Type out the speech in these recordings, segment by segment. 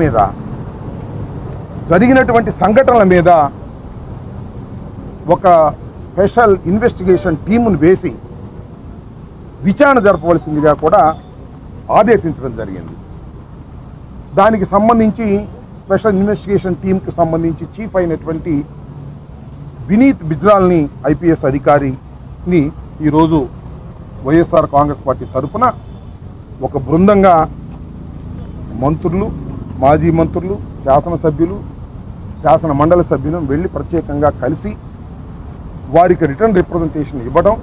మీద జరిగినటువంటి సంఘటనల మీద ఒక స్పెషల్ ఇన్వెస్టిగేషన్ టీమును వేసి విచారణ జరపవలసిందిగా కూడా ఆదేశించడం జరిగింది. దానికి సంబంధించి స్పెషల్ ఇన్వెస్టిగేషన్ టీంకి సంబంధించి చీఫ్ అయినటువంటి వినీత్ బిజ్రాల్ని ఐపీఎస్ అధికారిని ఈరోజు వైఎస్ఆర్ కాంగ్రెస్ పార్టీ తరఫున ఒక బృందంగా మంత్రులు, మాజీ మంత్రులు, శాసనసభ్యులు, శాసన మండలి సభ్యులు వెళ్ళి ప్రత్యేకంగా కలిసి వారికి రిటర్న్ రిప్రజెంటేషన్ ఇవ్వడం,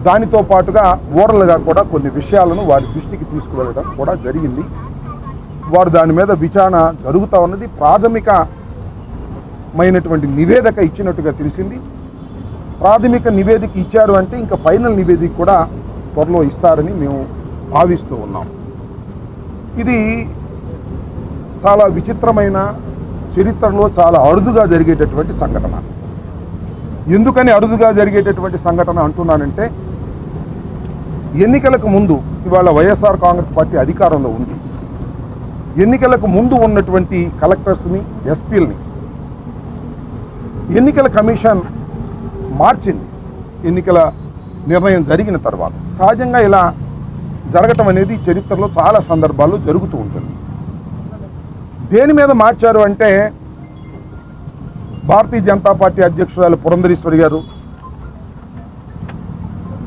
దానితో పాటుగా ఓరల్గా కూడా కొన్ని విషయాలను వారి దృష్టికి తీసుకువెళ్ళడం కూడా జరిగింది. వారు దాని మీద విచారణ జరుగుతూ ఉన్నది. ప్రాథమికమైనటువంటి నివేదిక ఇచ్చినట్టుగా తెలిసింది. ప్రాథమిక నివేదిక ఇచ్చారు అంటే ఇంకా ఫైనల్ నివేదిక కూడా త్వరలో ఇస్తారని మేము భావిస్తూ ఉన్నాం. ఇది చాలా విచిత్రమైన, చరిత్రలో చాలా అరుదుగా జరిగేటటువంటి సంఘటన. ఎందుకని అరుదుగా జరిగేటటువంటి సంఘటన అంటున్నానంటే, ఎన్నికలకు ముందు ఇవాళ వైఎస్ఆర్ కాంగ్రెస్ పార్టీ అధికారంలో ఉంది. ఎన్నికలకు ముందు ఉన్నటువంటి కలెక్టర్స్ని, ఎస్పీలని ఎన్నికల కమిషన్ మార్చింది. ఎన్నికల నిర్ణయం జరిగిన తర్వాత సహజంగా ఇలా జరగటం అనేది చరిత్రలో చాలా సందర్భాల్లో జరుగుతూ ఉంటుంది. దేని మీద మార్చారు అంటే, భారతీయ జనతా పార్టీ అధ్యక్షురాలు పురంధరేశ్వరి గారు,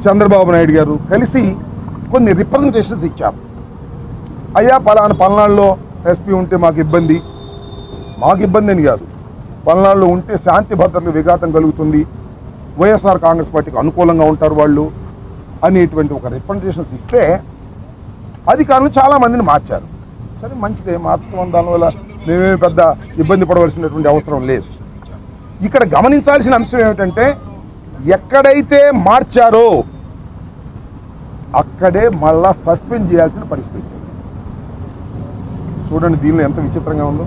చంద్రబాబు నాయుడు గారు కలిసి కొన్ని రిప్రజెంటేషన్స్ ఇచ్చారు. అయ్యా పల్నాడులో ఎస్పీ ఉంటే మాకు ఇబ్బంది అని కాదు, పల్నాడులో ఉంటే శాంతి భద్రతలకు విఘాతం కలుగుతుంది, వైఎస్ఆర్ కాంగ్రెస్ పార్టీకి అనుకూలంగా ఉంటారు వాళ్ళు అనేటువంటి ఒక రిప్రజెంటేషన్స్ ఇస్తే అధికారులు చాలామందిని మార్చారు. సరే, మంచిదే, మార్చడం దానివల్ల మేమేమి పెద్ద ఇబ్బంది పడవలసినటువంటి అవసరం లేదు. ఇక్కడ గమనించాల్సిన అంశం ఏమిటంటే, ఎక్కడైతే మార్చారో అక్కడే మళ్ళా సస్పెండ్ చేయాల్సిన పరిస్థితి. చూడండి దీనిలో ఎంత విచిత్రంగా ఉందో.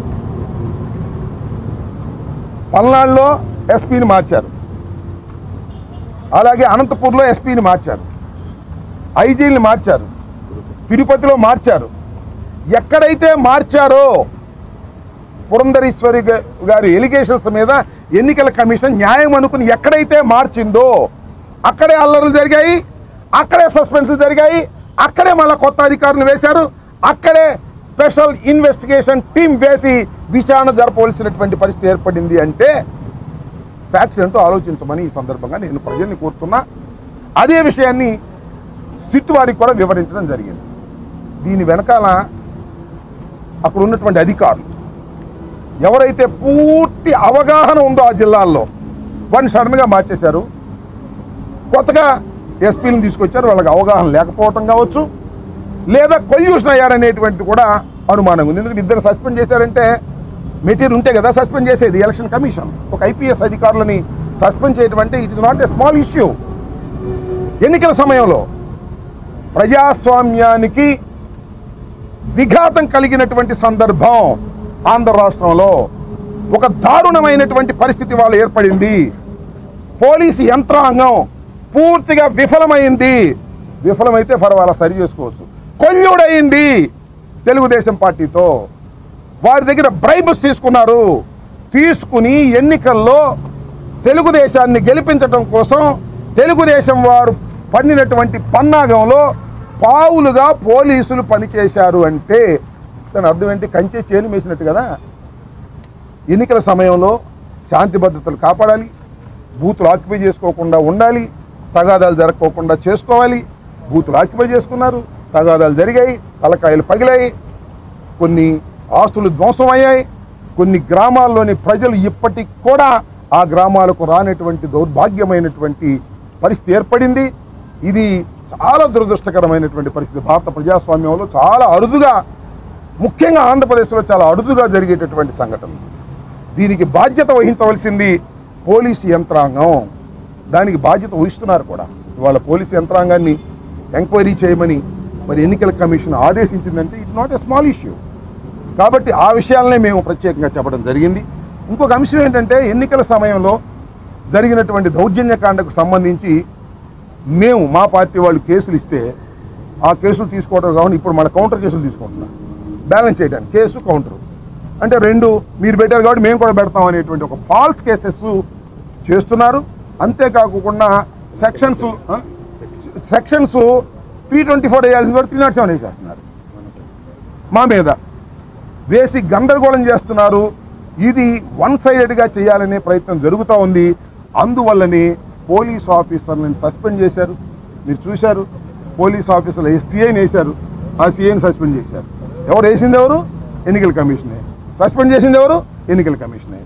పల్నాడులో ఎస్పీని మార్చారు, అలాగే అనంతపూర్లో ఎస్పీని మార్చారు, ఐజీని మార్చారు, తిరుపతిలో మార్చారు. ఎక్కడైతే మార్చారో పురంధరేశ్వరి గారి ఎలిగేషన్స్ మీద ఎన్నికల కమిషన్ న్యాయం అనుకుని ఎక్కడైతే మార్చిందో అక్కడే అల్లర్లు జరిగాయి, అక్కడే సస్పెన్షన్లు జరిగాయి, అక్కడే మళ్ళీ కొత్త అధికారులు వేశారు, అక్కడే స్పెషల్ ఇన్వెస్టిగేషన్ టీం వేసి విచారణ జరపవలసినటువంటి పరిస్థితి ఏర్పడింది. అంటే ఫ్యాక్ట్స్ ఏంటో ఆలోచించమని ఈ సందర్భంగా నేను ప్రజల్ని కోరుతున్నా. అదే విషయాన్ని సిట్ వారికి కూడా వివరించడం జరిగింది. దీని వెనకాల అక్కడ ఉన్నటువంటి అధికారులు ఎవరైతే పూర్తి అవగాహన ఉందో ఆ జిల్లాల్లో వాడిని సడన్గా మార్చేశారు. కొత్తగా ఎస్పీలను తీసుకొచ్చారు, వాళ్ళకి అవగాహన లేకపోవటం కావచ్చు, లేదా కొల్యూషన్ అయ్యారనేటువంటి కూడా అనుమానం ఉంది. ఎందుకంటే ఇద్దరు సస్పెండ్ చేశారంటే మెటీరియల్ ఉంటే కదా సస్పెండ్ చేసేది ఎలక్షన్ కమిషన్. ఒక ఐపీఎస్ అధికారులని సస్పెండ్ చేయడం అంటే it is not a small issue. ఎన్నికల సమయంలో ప్రజాస్వామ్యానికి విఘాతం కలిగినటువంటి సందర్భం ఆంధ్ర రాష్ట్రంలో ఒక దారుణమైనటువంటి పరిస్థితి వాళ్ళు ఏర్పడింది. పోలీసు యంత్రాంగం పూర్తిగా విఫలమైంది. విఫలమైతే పర్వాలా, సరి చేసుకోవచ్చు. కొల్లుడయింది తెలుగుదేశం పార్టీతో. వారి దగ్గర బ్రైబ్స్ తీసుకున్నారు. తీసుకుని ఎన్నికల్లో తెలుగుదేశాన్ని గెలిపించడం కోసం తెలుగుదేశం వారు పన్నినటువంటి పన్నాగంలో పావులుగా పోలీసులు పనిచేశారు. అంటే దాని అర్థం ఏంటి? కంచె చేను వేసినట్టు కదా. ఎన్నికల సమయంలో శాంతి భద్రతలు కాపాడాలి, బూతులు ఆక్యుపై చేసుకోకుండా ఉండాలి, తగాదాలు జరగకోకుండా చేసుకోవాలి. బూతులు ఆక్యుపై చేసుకున్నారు, తగాదాలు జరిగాయి, తలకాయలు పగిలాయి, కొన్ని ఆస్తులు ధ్వంసం అయ్యాయి. కొన్ని గ్రామాల్లోని ప్రజలు ఇప్పటికి కూడా ఆ గ్రామాలకు రానటువంటి దౌర్భాగ్యమైనటువంటి పరిస్థితి ఏర్పడింది. ఇది చాలా దురదృష్టకరమైనటువంటి పరిస్థితి. భారత ప్రజాస్వామ్యంలో చాలా అరుదుగా, ముఖ్యంగా ఆంధ్రప్రదేశ్లో చాలా అరుదుగా జరిగేటటువంటి సంఘటన. దీనికి బాధ్యత వహించవలసింది పోలీసు యంత్రాంగం. దానికి బాధ్యత వహిస్తున్నారు కూడా. ఇవాళ పోలీసు యంత్రాంగాన్ని ఎంక్వైరీ చేయమని మరి ఎన్నికల కమిషన్ ఆదేశించిందంటే it's not a small issue. కాబట్టి ఆ విషయాలనే మేము ప్రత్యేకంగా చెప్పడం జరిగింది. ఇంకొక అంశం ఏంటంటే, ఎన్నికల సమయంలో జరిగినటువంటి దౌర్జన్యకాండకు సంబంధించి మేము మా పార్టీ వాళ్ళు కేసులు ఇస్తే ఆ కేసులు తీసుకోవడం కావాలి. ఇప్పుడు మన కౌంటర్ కేసులు తీసుకుంటున్నాం. బ్యాలెన్స్ చేయడానికి కేసు కౌంటరు అంటే రెండు మీరు పెట్టారు కాబట్టి మేము కూడా పెడతాం అనేటువంటి ఒక ఫాల్స్ కేసెస్ చేస్తున్నారు. అంతేకాకుండా సెక్షన్స్ 324 వేయాల్సింది కూడా 307 వేసేస్తున్నారు మా మీద వేసి గందరగోళం చేస్తున్నారు. ఇది వన్ సైడెడ్గా చేయాలనే ప్రయత్నం జరుగుతూ ఉంది. అందువల్లనే పోలీస్ ఆఫీసర్లను సస్పెండ్ చేశారు. మీరు చూశారు, పోలీస్ ఆఫీసర్లు సిఐని వేశారు, ఆ సిఐని సస్పెండ్ చేశారు. ఎవరు వేసింది ఎవరు? ఎన్నికల కమిషనే. సస్పెండ్ చేసింది ఎవరు? ఎన్నికల కమిషనే.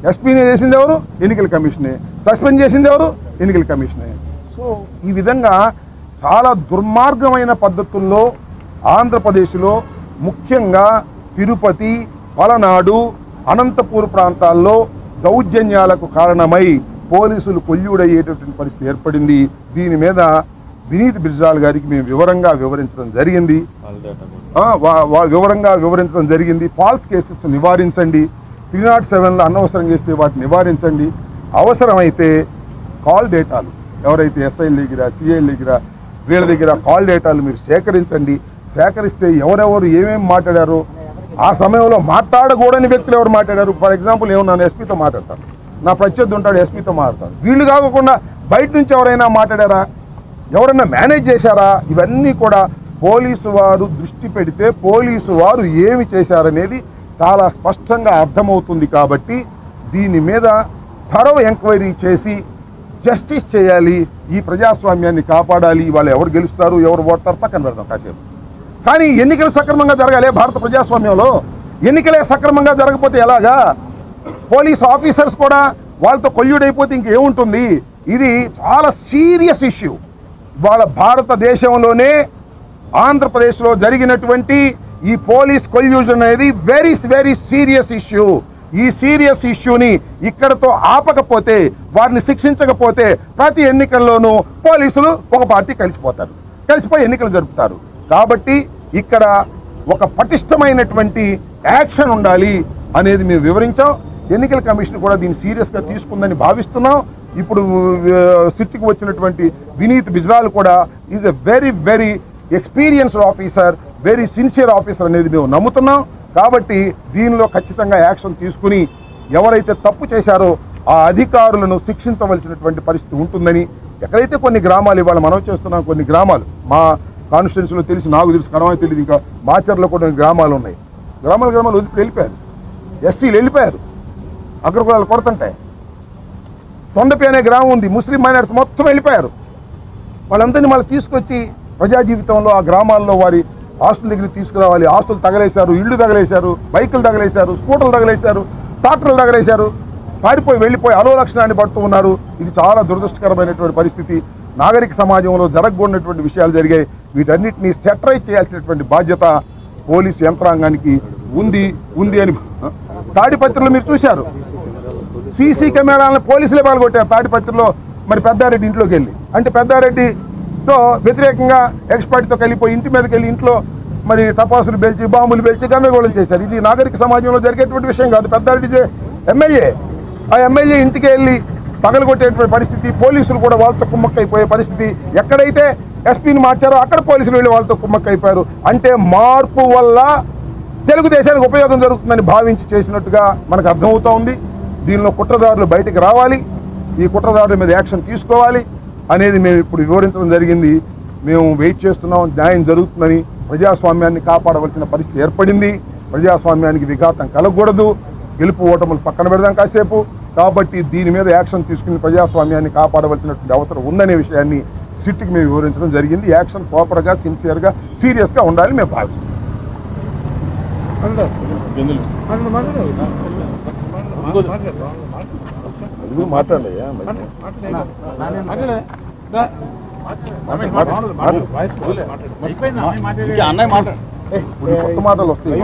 ఎస్పీని చేసింది ఎవరు? ఎన్నికల కమిషనే. సస్పెండ్ చేసింది ఎవరు? ఎన్నికల కమిషనే. సో ఈ విధంగా చాలా దుర్మార్గమైన పద్ధతుల్లో ఆంధ్రప్రదేశ్లో ముఖ్యంగా తిరుపతి, పలనాడు, అనంతపూర్ ప్రాంతాల్లో దౌర్జన్యాలకు కారణమై పోలీసులు కొల్లుడయ్యేటటువంటి పరిస్థితి ఏర్పడింది. దీని మీద వినీత్ బిర్జాల్ గారికి మేము వివరంగా వివరించడం జరిగింది. ఫాల్స్ కేసెస్ నివారించండి, 307లో అనవసరంగా చేస్తే వాటిని నివారించండి. అవసరమైతే కాల్ డేటాలు ఎవరైతే ఎస్ఐల దగ్గర, సిఐల దగ్గర, వీళ్ళ దగ్గర కాల్ డేటాలు మీరు సేకరిస్తే ఎవరెవరు ఏమేమి మాట్లాడారో, ఆ సమయంలో మాట్లాడకూడని వ్యక్తులు ఎవరు మాట్లాడారు. ఫర్ ఎగ్జాంపుల్ ఏమన్నా ఎస్పీతో మాట్లాడతాను, నా ప్రత్యర్థి ఉంటాడు ఎస్పీతో మాట్లాడతాను, వీళ్ళు కాకుండా బయట నుంచి ఎవరైనా మాట్లాడారా, ఎవరైనా మేనేజ్ చేశారా, ఇవన్నీ కూడా పోలీసు వారు దృష్టి పెడితే పోలీసు వారు ఏమి చేశారనేది చాలా స్పష్టంగా అర్థమవుతుంది. కాబట్టి దీని మీద థరో ఎంక్వైరీ చేసి జస్టిస్ చేయాలి, ఈ ప్రజాస్వామ్యాన్ని కాపాడాలి. వాళ్ళు ఎవరు గెలుస్తారు ఎవరు ఓడతారు పక్కన పెడతాం కాసేపు, కానీ ఎన్నికలు సక్రమంగా జరగాలి. భారత ప్రజాస్వామ్యంలో ఎన్నికలే సక్రమంగా జరగకపోతే ఎలాగా? పోలీస్ ఆఫీసర్స్ కూడా వాళ్ళతో కొల్లుడైపోతే ఇంకేముంటుంది? ఇది చాలా సీరియస్ ఇష్యూ. వాళ్ళ భారతదేశంలోనే ఆంధ్రప్రదేశ్లో జరిగినటువంటి ఈ పోలీస్ కొల్యూషన్ అనేది వెరీ వెరీ సీరియస్ ఇష్యూ. ఈ సీరియస్ ఇష్యూని ఇక్కడతో ఆపకపోతే, వారిని శిక్షించకపోతే ప్రతి ఎన్నికల్లోనూ పోలీసులు ఒక పార్టీ కలిసిపోయి ఎన్నికలు జరుపుతారు. కాబట్టి ఇక్కడ ఒక పటిష్టమైనటువంటి యాక్షన్ ఉండాలి అనేది మేము వివరించాం. ఎన్నికల కమిషన్ కూడా దీన్ని సీరియస్గా తీసుకుందని భావిస్తున్నాం. ఇప్పుడు సిట్కి వచ్చినటువంటి వినీత్ బిజ్రాల్ కూడా is a very very experienced officer, very sincere officer అనేది మేము నమ్ముతున్నాం. కాబట్టి దీనిలో ఖచ్చితంగా యాక్షన్ తీసుకుని ఎవరైతే తప్పు చేశారో ఆ అధికారులను శిక్షించవలసినటువంటి పరిస్థితి ఉంటుందని, ఎక్కడైతే కొన్ని గ్రామాలు ఇవాళ మనం చేస్తున్నాం, కొన్ని గ్రామాలు మా కాన్స్టిట్యున్సీలో నాకు తెలుసు, కనవాయి తెలియదు, ఇంకా మాచర్లో కూడా గ్రామాలు ఉన్నాయి. గ్రామాలు వదిలి వెళ్ళిపోయారు, ఎస్సీలు వెళ్ళిపోయారు, అగ్రకులాలు కొడుతుంటాయి. తొండపి అనే గ్రామం ఉంది, ముస్లిం మైనారిటీస్ మొత్తం వెళ్ళిపోయారు. వాళ్ళందరినీ మళ్ళీ తీసుకొచ్చి ప్రజా జీవితంలో ఆ గ్రామాల్లో వారి ఆస్తుల దగ్గర తీసుకురావాలి. ఆస్తులు తగలేశారు, ఇళ్ళు తగలేశారు, బైకులు తగలేశారు, స్కూటర్లు తగలేశారు, ట్రాక్టర్లు తగలేశారు, వెళ్ళిపోయి అలో లక్షణాన్ని పడుతూ ఉన్నారు. ఇది చాలా దురదృష్టకరమైనటువంటి పరిస్థితి. నాగరిక సమాజంలో జరగకూడనటువంటి విషయాలు జరిగాయి. వీటన్నిటినీ సెటరైజ్ చేయాల్సినటువంటి బాధ్యత పోలీసు యంత్రాంగానికి ఉంది అని తాడిపత్రిలో మీరు చూశారు. సీసీ కెమెరాలను పోలీసులే పాల్గొట్టారు తాడిపత్రిలో. మరి పెద్దారెడ్డి ఇంట్లోకి వెళ్ళి, అంటే పెద్దారెడ్డితో వ్యతిరేకంగా ఎక్స్పర్ట్తో కలిగిపోయి ఇంటి మీదకి వెళ్ళి ఇంట్లో మరి టపాసులు పేల్చి, బాంబులు పేల్చి గందరగోళం చేశారు. ఇది నాగరిక సమాజంలో జరిగేటువంటి విషయం కాదు. పెద్దారెడ్డి ఎమ్మెల్యే, ఆ ఎమ్మెల్యే ఇంటికి వెళ్ళి పగలగొట్టేటువంటి పరిస్థితి, పోలీసులు కూడా వాళ్ళతో కుమ్మక్కైపోయే పరిస్థితి. ఎక్కడైతే ఎస్పీని మార్చారో అక్కడ పోలీసులు వెళ్ళి వాళ్ళతో కుమ్మక్కైపోయారు. అంటే మార్పు వల్ల తెలుగుదేశానికి ఉపయోగం జరుగుతుందని భావించి చేసినట్టుగా మనకు అర్థమవుతూ ఉంది. దీనిలో కుట్రదారులు బయటికి రావాలి, ఈ కుట్రదారుల మీద యాక్షన్ తీసుకోవాలి అనేది మేము ఇప్పుడు వివరించడం జరిగింది. మేము వెయిట్ చేస్తున్నాం, న్యాయం జరుగుతుందని. ప్రజాస్వామ్యాన్ని కాపాడవలసిన పరిస్థితి ఏర్పడింది. ప్రజాస్వామ్యానికి విఘాతం కలగకూడదు. గెలుపు ఓటములు పక్కన పెడదాం కాసేపు. కాబట్టి దీని మీద యాక్షన్ తీసుకుని ప్రజాస్వామ్యాన్ని కాపాడవలసినటువంటి అవసరం ఉందనే విషయాన్ని సిట్కి మేము వివరించడం జరిగింది. యాక్షన్ ప్రాపర్గా, సిన్సియర్గా, సీరియస్గా ఉండాలని మేము భావిస్తున్నాం. మాట్లాడలే కొత్త మాటలు వస్తాయి.